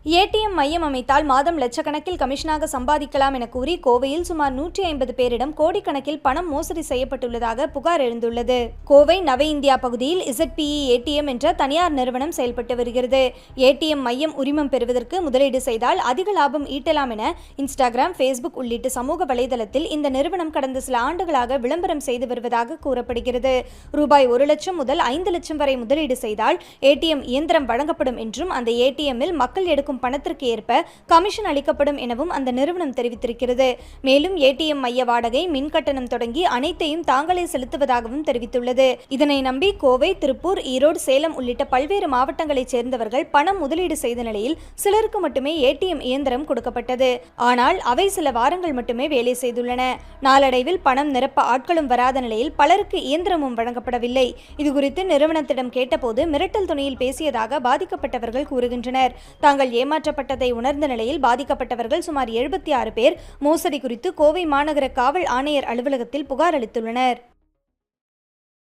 ATM மையம் அமைத்தால் மாதம் லட்சக்கணக்கில் கமிஷனாக சம்பாதிக்கலாம் என கூறி கோவையில் சுமார் 150 பேரிடம் கோடிக்கணக்கில் பணம் மோசடி செய்யப்பட்டுள்ளதாக புகார் எழுந்துள்ளது. கோவை நவ இந்தியா பகுதியில் ZPE ஏடிஎம் என்ற தனியார் நிறுவனம் செயல்பட்டு வருகிறது. ஏடிஎம் மையம் உரிமம் பெறுவதற்கு முதலீடு செய்தால் அதிக லாபம் ஈட்டலாம் என இன்ஸ்டாகிராம், ஃபேஸ்புக் உள்ளிட்ட சமூக வலைதளத்தில் இந்த நிறுவனம் கடந்த சில ஆண்டுகளாக விளம்பரம் செய்து வருவதாக கூறப்படுகிறது. ரூபாய் 1 லட்சம் முதல் 5 லட்சம் வரை முதலீடு செய்தால் ஏடிஎம் இயந்திரம் வழங்கப்படும் என்றும் அந்த ஏடிஎம்மில் மக்கள் எடுக்கும் பணத்திற்கு ஏற்ப கமிஷன் அளிக்கப்படும் எனவும் அந்த நிறுவனம் தெரிவித்திருக்கிறது. மேலும் ஏடிஎம் மைய வாடகை, மின் கட்டணம் தொடங்கி அனைத்தையும் தாங்களே செலுத்துவதாகவும் தெரிவித்துள்ளது. இதனை நம்பி கோவை, திருப்பூர், ஈரோடு, சேலம் உள்ளிட்ட பல்வேறு மாவட்டங்களைச் சேர்ந்தவர்கள் பணம் முதலீடு செய்த நிலையில் சிலருக்கு மட்டுமே ஏடிஎம் இயந்திரம் கொடுக்கப்பட்டது. ஆனால் அவை சில வாரங்கள் மட்டுமே வேலை செய்துள்ளன. நாளடைவில் பணம் நிரப்ப ஆட்களும் வராத நிலையில் பலருக்கு இயந்திரமும் வழங்கப்படவில்லை. இதுகுறித்து நிறுவனத்திடம் கேட்டபோது மிரட்டல் துணியில் பேசியதாக பாதிக்கப்பட்டவர்கள் கூறுகின்றனர். தாங்கள் ஏமாற்றப்பட்டதை உணர்ந்த நிலையில் பாதிக்கப்பட்டவர்கள் சுமார் 76 பேர் மோசடி குறித்து கோவை மாநகர காவல் ஆணையர் அலுவலகத்தில் புகார் அளித்துள்ளனர்.